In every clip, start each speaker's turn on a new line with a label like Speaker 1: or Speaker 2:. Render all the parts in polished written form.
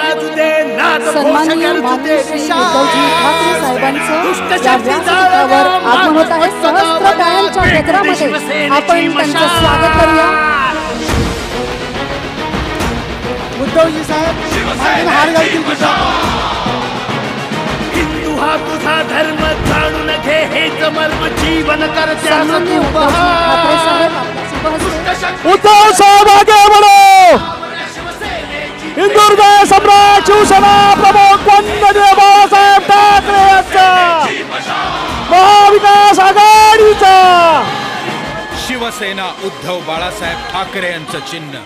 Speaker 1: गाजू दे नाद घोष
Speaker 2: सन्माननीय
Speaker 1: गरजू
Speaker 2: माननीय
Speaker 1: दे
Speaker 2: श्री उद्धवजी ठाकरे साहेबांचं
Speaker 1: दुष्ट
Speaker 2: या
Speaker 1: शक्ती
Speaker 2: व्यासपीठावर आगमन होत आहे. सहस्त्र टाळ्यांच्या गजरामध्ये आपण त्यांचं स्वागत करूया.
Speaker 3: उद्धवजी साहेब मागील हार घालतील
Speaker 1: हिंदू हा तुझा धर्म जाणून घे हेच मर्म जीवन करत्या
Speaker 2: सन्माननीय उद्धवजी ठाकरे साहेब आपल्या शुभहस्ते
Speaker 3: उद्धव साहेब आगे बढ़ो. हिंदुहृदय सम्राट शिवसेना प्रमुख वंदनीय बाळासाहेब ठाकरे यांचा महाविकास आघाडीचा
Speaker 4: शिवसेना उद्धव बाळासाहेब ठाकरे यांचं चिन्ह.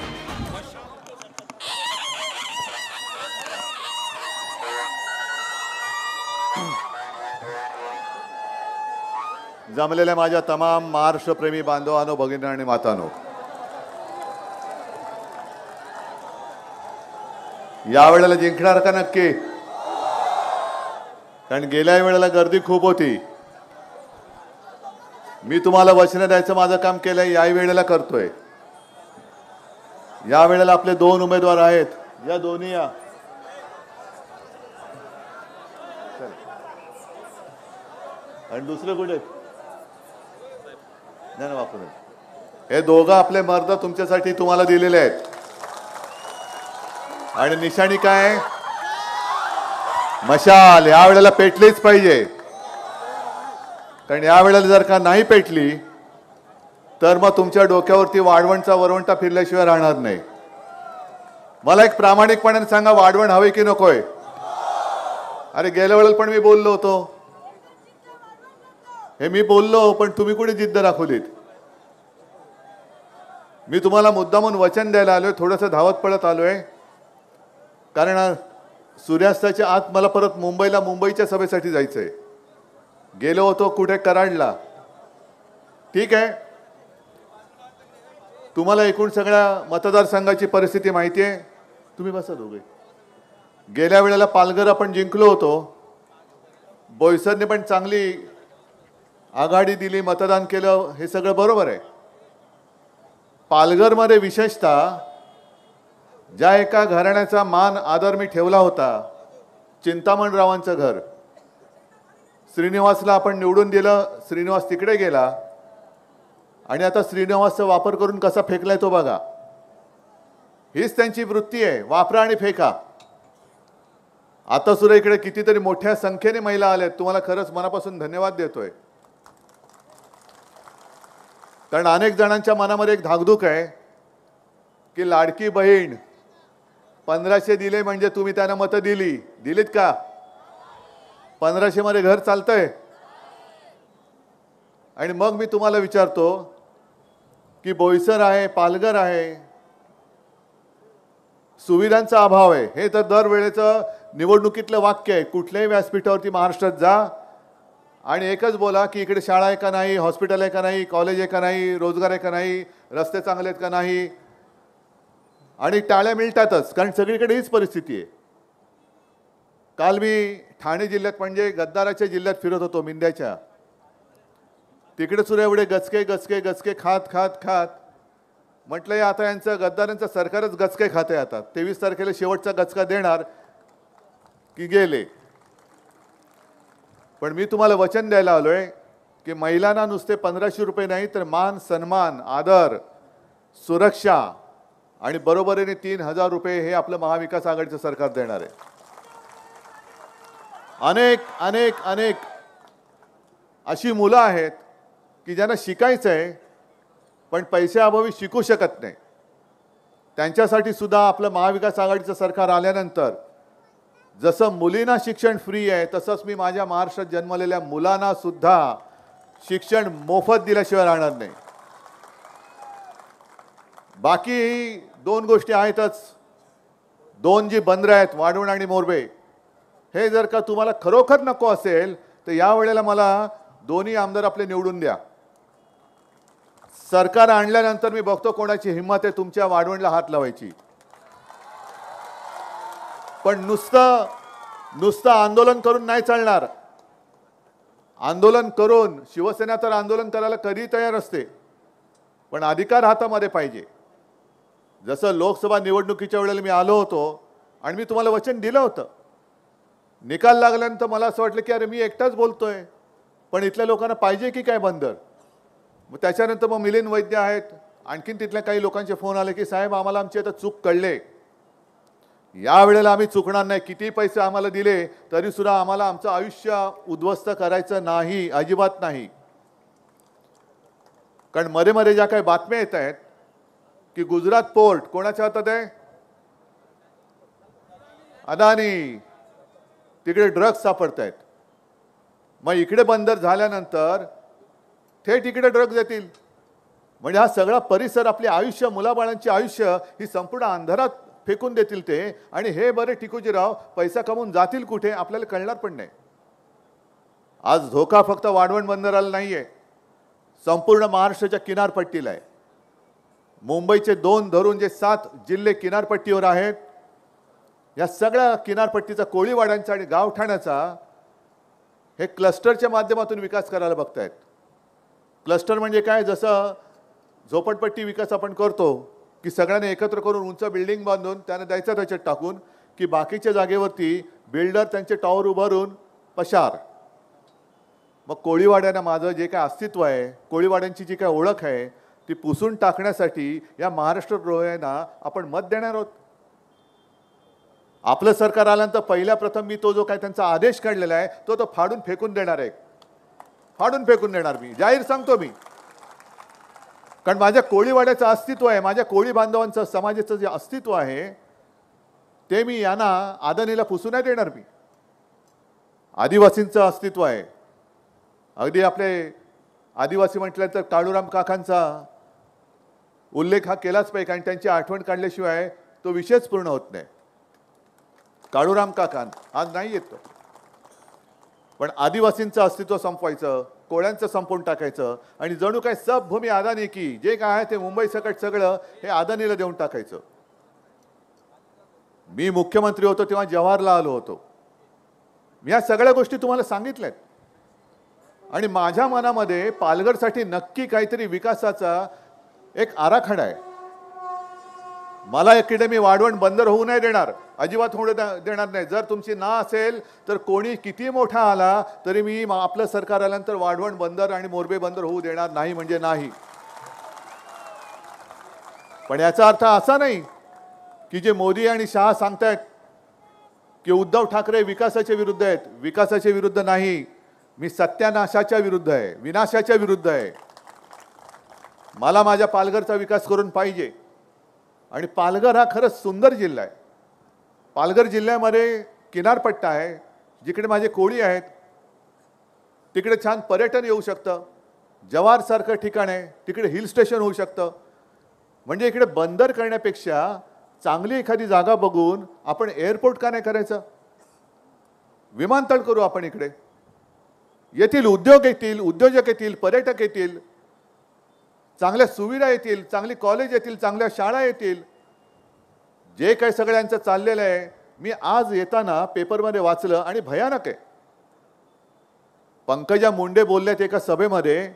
Speaker 5: जमलेल्या माझ्या तमाम महाराष्ट्रप्रेमी बांधवांनो, भगिनी आणि मातांनो, यावेळेला जिंकणार का नक्की? कारण गेल्या वेळेला गर्दी खूप होती. मी तुम्हाला वचन द्यायचं माझं काम केलंय, याही वेळेला करतोय. या वेळेला आपले 2 उमेदवार आहेत, या दोन्ही या. आणि दुसरे कुठे? नाही वापरून. हे दोघं आपले मर्द तुमच्यासाठी तुम्हाला दिलेले आहेत. आणि निशाणी काय? मशाल. या वेळेला पेटलीच पाहिजे. कारण या वेळेला जर का नाही पेटली तर मग तुमच्या डोक्यावरती वाढवणचा वरवंटा फिरल्याशिवाय राहणार नाही. मला एक प्रामाणिकपणाने सांगा, वाढवण हवे की नकोय? अरे गेल्या वेळेला पण मी बोललो होतो, हे मी बोललो, पण तुम्ही कुठे जिद्द दाखवलीत? मी तुम्हाला मुद्दामून वचन द्यायला आलोय, थोडंसं धावत पळत आलोय. कारण सूर्यास्ताच्या आत मला परत मुंबईच्या सभेसाठी जायचंय. गेलो होतो कुठे? कराडला. ठीक आहे, तुम्हाला एकूण सगळ्या मतदारसंघाची परिस्थिती माहिती आहे. तुम्ही बसा दोघे. गेल्या वेळेला पालघर आपण जिंकलो होतो. बोईसरने पण चांगली आघाडी दिली, मतदान केलं, हे सगळं बरोबर आहे. पालघरमध्ये विशेषतः ज्या एका घराण्याचा मान आदर मी ठेवला होता, चिंतामणरावांचं घर, श्रीनिवासला आपण निवडून दिलं. श्रीनिवास तिकडे गेला आणि आता श्रीनिवासचा वापर करून कसा फेकलाय तो बघा. हीच त्यांची वृत्ती आहे, वापरा आणि फेका. आता सुद्धा इकडे कितीतरी मोठ्या संख्येने महिला आल्यात, तुम्हाला खरंच मनापासून धन्यवाद देतोय. कारण अनेक जणांच्या मनामध्ये एक धाकधूक आहे की लाडकी बहीण 1500 दिले म्हणजे तुम्ही त्यांना मतं दिलीत का? 1500 मध्ये घर चालतंय? आणि मग मी तुम्हाला विचारतो की बोईसर आहे, पालघर आहे, सुविधांचा अभाव आहे. हे तर दरवेळेचं निवडणुकीतलं वाक्य आहे. कुठल्याही व्यासपीठावरती महाराष्ट्रात जा आणि एकच बोला की इकडे शाळा आहे का नाही, हॉस्पिटल आहे का नाही, कॉलेज आहे का नाही, रोजगार आहे का नाही, रस्ते चांगले आहेत का नाही, आणि टाळ्या मिळतातच. कारण सगळीकडे हीच परिस्थिती आहे. काल मी ठाणे जिल्ह्यात म्हणजे गद्दाराच्या जिल्ह्यात फिरत होतो, मिंद्याच्या. तिकडे सुद्धा एवढे गचके गचके गचके खात खात खात म्हटलं आता यांचं गद्दारांचं सरकारच गचके खाते. आता 23 तारखेला शेवटचा गचका देणार की गेले. पण मी तुम्हाला वचन द्यायला आलोय की महिलांना नुसते 1500 रुपये नाही तर मान सन्मान, आदर, सुरक्षा आणि बरोबरीने 3000 रुपये हे आपलं महाविकास आघाडीचं सरकार देणार आहे. अनेक अनेक अनेक अशी मुलं आहेत की ज्यांना शिकायचं आहे पण पैशाअभावी शिकू शकत नाही. त्यांच्यासाठी सुद्धा आपलं महाविकास आघाडीचं सरकार आल्यानंतर जसं मुलींना शिक्षण फ्री आहे तसंच मी माझ्या महाराष्ट्रात जन्मलेल्या मुलांना सुद्धा शिक्षण मोफत दिल्याशिवाय राहणार नाही. बाकी 2 गोष्टी आहेतच, 2 जी बंदरं आहेत, वाढवण आणि मोरबे. हे जर का तुम्हाला खरोखर नको असेल तर या वेळेला मला दोन्ही आमदार आपले निवडून द्या. सरकार आणल्यानंतर मी बघतो कोणाची हिंमत आहे तुमच्या वाढवणला हात लावायची. पण नुसतं आंदोलन करून नाही चालणार. आंदोलन करून शिवसेना तर आंदोलन करायला कधी तयार असते, पण अधिकार हातामध्ये पाहिजे. जसं लोकसभा निवडणुकीच्या वेळेला मी आलो होतो आणि मी तुम्हाला वचन दिलं होतं. निकाल लागल्यानंतर मला असं वाटलं की अरे मी एकटाच बोलतोय, पण इथल्या लोकांना पाहिजे की काय बंदर. मग त्याच्यानंतर मग मिलिंद वैद्य आहेत, आणखीन तिथल्या काही लोकांचे फोन आले की साहेब आम्हाला आमची आता चूक कळले, या वेळेला आम्ही चुकणार नाही, किती पैसे आम्हाला दिले तरी सुद्धा आम्हाला आमचं आयुष्य उद्ध्वस्त करायचं नाही, अजिबात नाही. कारण मध्ये मध्ये ज्या काही बातम्या येत आहेत की गुजरात पोर्ट कोणाच्या हातात आहे, अदानी, तिकडे ड्रग्ज सापडत आहेत. मग इकडे बंदर झाल्यानंतर थेट इकडे ड्रग्ज येतील. म्हणजे हा सगळा परिसर, आपले आयुष्य, मुलाबाळांचे आयुष्य ही संपूर्ण अंधारात फेकून देतील ते. आणि हे बरे टिकूजीराव पैसा कमवून जातील कुठे आपल्याला कळणार पण नाही. आज धोका फक्त वाढवण बंदराला नाहीये, संपूर्ण महाराष्ट्राच्या किनारपट्टीला आहे. मुंबईचे 2 धरून जे 7 जिल्हे किनारपट्टीवर आहेत, या सगळ्या किनारपट्टीचा, कोळीवाड्यांचा आणि गावठाण्याचा हे क्लस्टरच्या माध्यमातून विकास करायला बघतायत. क्लस्टर म्हणजे काय, जसं झोपडपट्टी विकास आपण करतो की सगळ्यांनी एकत्र करून उंच बिल्डिंग बांधून त्याने द्यायचं त्याच्यात टाकून, की बाकीच्या जागेवरती बिल्डर त्यांचे टॉवर उभारून पशार. मग कोळीवाड्यांना माझं जे काय अस्तित्व आहे, कोळीवाड्यांची जी काय ओळख आहे ती पुसून टाकण्यासाठी या महाराष्ट्र द्रोह्यांना आपण मत देणार आहोत. आपलं सरकार आल्यानंतर पहिल्या प्रथम मी तो जो काय त्यांचा आदेश काढलेला आहे तो फाडून फेकून देणार आहे, फाडून फेकून देणार. मी जाहीर सांगतो मी, कारण माझ्या कोळीवाड्याचं अस्तित्व आहे, माझ्या कोळी बांधवांचं, समाजाचं जे अस्तित्व आहे ते मी यांना, अदानीला पुसू नाही देणार. मी आदिवासींचं अस्तित्व आहे. अगदी आपले आदिवासी म्हटलं तर काळूराम काकांचा उल्लेख हा केलाच पाहिजे, कारण त्यांची आठवण काढल्याशिवाय तो विषयच पूर्ण होत नाही. काळूराम काकान आज नाही येतो, पण आदिवासींचं अस्तित्व संपवायचं, कोळ्यांचं संपवून टाकायचं आणि जणू काय सब भूमी अदानी की, जे काय आहे ते मुंबई सकट सगळं हे अदानीला देऊन टाकायचं. मी मुख्यमंत्री होतो तेव्हा जवाहरला आलो होतो. मी या सगळ्या गोष्टी तुम्हाला सांगितल्यात. आणि माझ्या मनामध्ये पालघरसाठी नक्की काहीतरी विकासाचा एक आराखडा आहे. मला अकॅडमी वाढवण बंदर होऊ नाही देणार, अजिबात होऊ देणार नाही. जर तुमची ना असेल तर कोणी किती मोठा आला तरी मी आपलं सरकार आल्यानंतर वाढवण बंदर आणि मोरबे बंदर होऊ देणार नाही म्हणजे नाही. पण याचा अर्थ असा नाही की जे मोदी आणि शहा सांगतायत की उद्धव ठाकरे विकासाच्या विरुद्ध आहेत. विकासाच्या विरुद्ध नाही, मी सत्यानाशाच्या विरुद्ध आहे, विनाशाच्या विरुद्ध आहे. मला माझ्या पालघरचा विकास करून पाहिजे. आणि पालघर हा खरंच सुंदर जिल्हा आहे. पालघर जिल्ह्यामध्ये किनारपट्टा आहे, जिकडे माझे कोळी आहेत, तिकडे छान पर्यटन येऊ शकतं. जव्हारसारखं ठिकाण आहे, तिकडे हिल स्टेशन होऊ शकतं. म्हणजे इकडे बंदर करण्यापेक्षा चांगली एखादी जागा बघून आपण एअरपोर्ट का नाही करायचं, विमानतळ करू आपण इकडे. येथील उद्योग येतील, उद्योजक येतील, पर्यटक येतील, चांगल्या सुविधा येतील, चांगली कॉलेज येतील, चांगल्या शाळा येतील. जे काही सगळ्यांचं चाललेलं आहे, मी आज येताना पेपरमध्ये वाचलं आणि भयानक आहे. पंकजा मुंडे बोलल्यात एका सभेमध्ये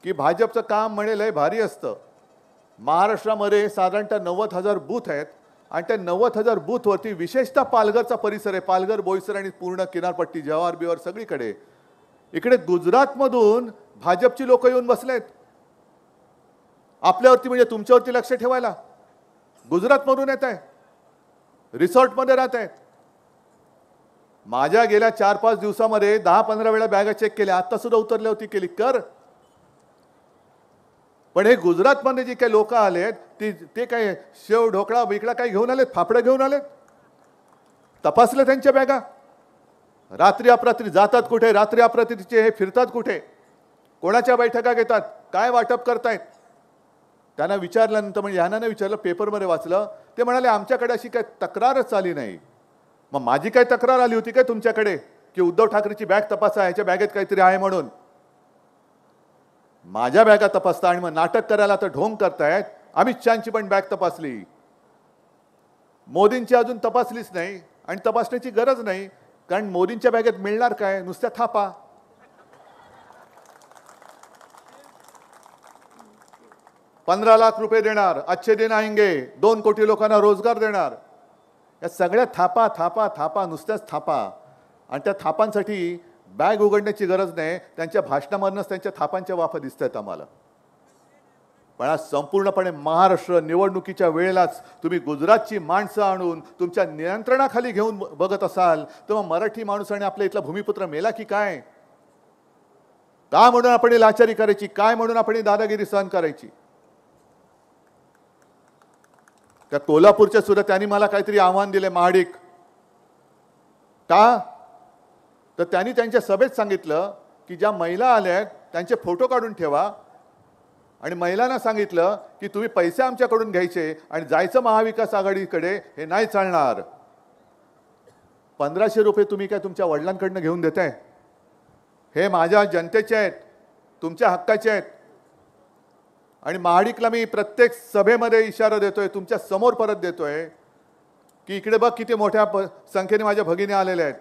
Speaker 5: की भाजपचं काम म्हणे लय भारी असतं. महाराष्ट्रामध्ये साधारणतः 90,000 बूथ आहेत आणि त्या 90,000 बूथवरती विशेषतः पालघरचा परिसर आहे, पालघर, बोईसर आणि पूर्ण किनारपट्टी, जव्हार बिहार सगळीकडे. इकडे गुजरातमधून भाजपची लोक येऊन बसलेत आपल्यावरती, म्हणजे तुमच्यावरती लक्ष ठेवायला. गुजरातमधून येत आहे, रिसॉर्टमध्ये राहत आहेत. माझ्या गेल्या 4-5 दिवसामध्ये 10-15 वेळा बॅगा चेक केल्या, आता सुद्धा उतरल्या होती, केली कर. पण हे गुजरातमध्ये जे काही लोक आलेत ते काय शेव ढोकळा बिकळा काय घेऊन आलेत, फाफडं घेऊन आलेत. तपासलं त्यांच्या बॅगा. रात्री अपरात्री जातात कुठे, रात्री अपरात्रीचे हे फिरतात कुठे, कोणाच्या बैठका घेतात, काय वाटप करतायत. त्यांना विचारल्यानंतर, म्हणजे यांना नाही विचारलं, पेपरमध्ये वाचलं, ते म्हणाले आमच्याकडे अशी काय तक्रारच आली नाही. मग माझी काय तक्रार आली होती काय तुमच्याकडे की उद्धव ठाकरेची बॅग तपासा, ह्याच्या बॅगेत काहीतरी आहे म्हणून? माझ्या बॅगा तपासता आणि मग नाटक करायला तर ढोंग करतायत. अमित शहाची पण बॅग तपासली, मोदींची अजून तपासलीच नाही आणि तपासण्याची गरज नाही, कारण मोदींच्या बॅगेत मिळणार काय, नुसत्या थापा. ₹15 लाख देणार, अच्छे दिन आएंगे, 2 कोटी लोकांना रोजगार देणार. या सगळ्या थापा थापा थापा नुसत्याच थापा, आणि त्या थापांसाठी बॅग उघडण्याची गरज नाही, त्यांच्या भाषणामधूनच त्यांच्या थापांच्या वाफा दिसत आहेत आम्हाला. पण आज संपूर्णपणे महाराष्ट्र निवडणुकीच्या वेळेलाच तुम्ही गुजरातची माणसं आणून तुमच्या नियंत्रणाखाली घेऊन बघत असाल, तर मग मराठी माणूस आणि आपला इथला भूमिपुत्र मेला की काय? का म्हणून आपण लाचारी करायची? काय म्हणून आपण दादागिरी सहन करायची? त्या कोल्हापूरच्या सुद्धा त्यांनी मला काहीतरी आव्हान दिले, महाडिक का? तर त्यांनी त्यांच्या सभेत सांगितलं की ज्या महिला आल्या त्यांचे फोटो काढून ठेवा, आणि महिलांना सांगितलं की तुम्ही पैसे आमच्याकडून घ्यायचे आणि जायचं महाविकास आघाडीकडे, हे नाही चालणार. 1500 रुपये तुम्ही काय तुमच्या वडिलांकडनं घेऊन देताय? हे माझ्या जनतेचे आहेत, तुमच्या हक्काचे आहेत. आणि महाडिकला मी प्रत्येक सभेमध्ये इशारा देतोय, तुमच्या समोर परत देतोय की इकडे बघ किती मोठ्या संख्येने माझ्या भगिनी आलेल्या आहेत.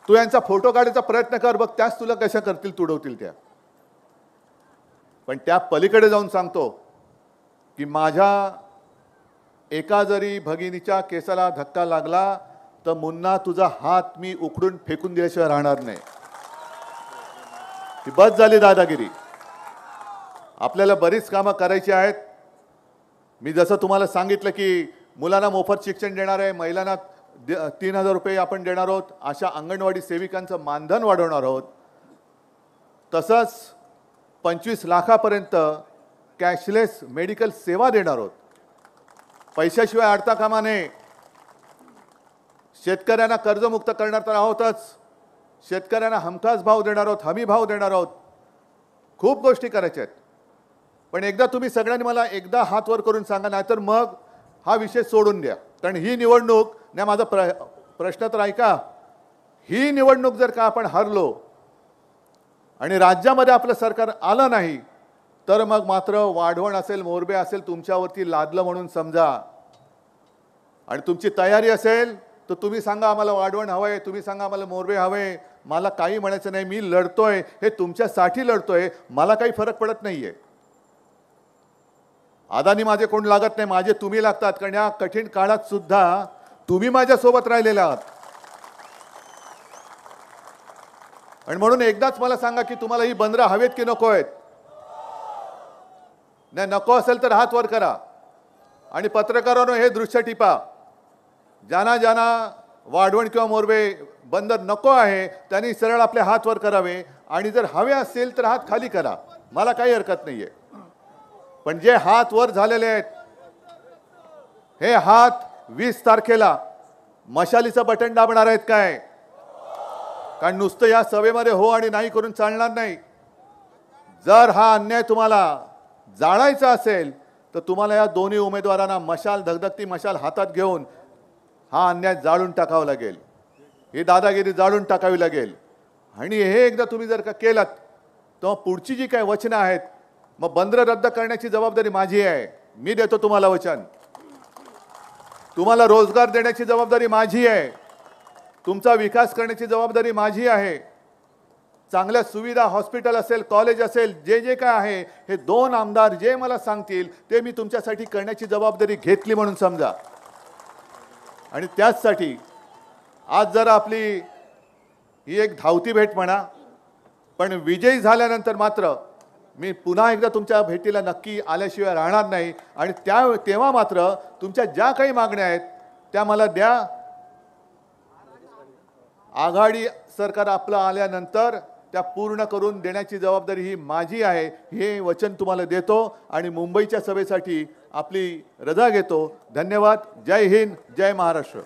Speaker 5: तू यांचा फोटो काढायचा प्रयत्न कर, बघ त्याच तुला कशा करतील, तुडवतील त्या. पण त्या पलीकडे जाऊन सांगतो की माझ्या एका जरी भगिनीच्या केसाला धक्का लागला तर मुन्ना तुझा हात मी उकडून फेकून दिल्याशिवाय राहणार नाही. ही बस झाली दादागिरी. आपल्याला बरीच कामं करायची आहेत. मी जसं तुम्हाला सांगितलं की मुलांना मोफत शिक्षण देणार आहे, महिलांना 3000 रुपये आपण देणार आहोत, अशा अंगणवाडी सेविकांचं मानधन वाढवणार आहोत. तसंच 25 लाखापर्यंत कॅशलेस मेडिकल सेवा देणार आहोत. पैशाशिवाय अडता कामा नये. शेतकऱ्यांना कर्जमुक्त करणार तर आहोतच, शेतकऱ्यांना हमखास भाव देणार आहोत, हमी भाव देणार आहोत. खूप गोष्टी करायच्या आहेत. पण एकदा तुम्ही सगळ्यांनी मला एकदा हात वर करून सांगा, नाहीतर मग हा विषय सोडून द्या. कारण ही निवडणूक, नाही माझा प्रश्न तर ऐका, ही निवडणूक जर का आपण हरलो आणि राज्यामध्ये आपलं सरकार आलं नाही, तर मग मात्र वाढवण असेल, मोर्बे असेल, तुमच्यावरती लादलं म्हणून समजा. आणि तुमची तयारी असेल तर तुम्ही सांगा आम्हाला वाढवण हवंय, तुम्ही सांगा आम्हाला मोर्बे हवे. मला काही म्हणायचं नाही. मी लढतोय, हे तुमच्यासाठी लढतोय. मला काही फरक पडत नाहीये. अदानी माझे कोण लागत नाही, माझे तुम्ही लागतात. कारण या कठीण काळात सुद्धा तुम्ही माझ्यासोबत राहिलेला आहात. आणि म्हणून एकदाच मला सांगा की तुम्हाला ही बंदरं हवेत की नको आहेत? नाही, नको असेल तर हात वर करा. आणि पत्रकारांनो हे दृश्य टिपा. ज्यांना ज्यांना वाढवण किंवा मोर्बे बंदर नको आहे त्यांनी सरळ आपले हात वर करावे, आणि जर हवे असेल तर हात खाली करा. मला काही हरकत नाहीये. पण जे हात वर झालेले आहेत, हे हात 20 तारखेला मशालीचं बटन दाबणार आहेत काय? कारण नुसतं या सभेमध्ये हो आणि नाही करून चालणार नाही. जर हा अन्याय तुम्हाला जाळायचा असेल तर तुम्हाला या दोन्ही उमेदवारांना मशाल, धगधगती मशाल हातात घेऊन हा अन्याय जाळून टाकावा लागेल. ही दादागिरी जाळून टाकावी लागेल. आणि हे एकदा तुम्ही जर का केलात तर पुढची जी काही वचनं आहेत, मग बंदर रद्द करण्याची जबाबदारी माझी आहे. मी देतो तुम्हाला वचन. तुम्हाला रोजगार देण्याची जबाबदारी माझी आहे. तुमचा विकास करण्याची जबाबदारी माझी आहे. चांगल्या सुविधा, हॉस्पिटल असेल, कॉलेज असेल, जे जे काय आहे, हे 2 आमदार जे मला सांगतील ते मी तुमच्यासाठी करण्याची जबाबदारी घेतली म्हणून समजा. आणि त्याचसाठी आज जरा आपली ही एक धावती भेट म्हणा, पण विजयी झाल्यानंतर मात्र मी पुन्हा एकदा तुमच्या भेटीला नक्की आल्याशिवाय राहणार नाही. आणि तेव्हा मात्र तुमच्या ज्या काही मागण्या आहेत त्या मला द्या. आघाडी सरकार आपलं आल्यानंतर त्या पूर्ण करून देण्याची जबाबदारी ही माझी आहे, हे वचन तुम्हाला देतो. आणि मुंबईच्या सभेसाठी आपली रजा घेतो. धन्यवाद. जय हिंद, जय महाराष्ट्र.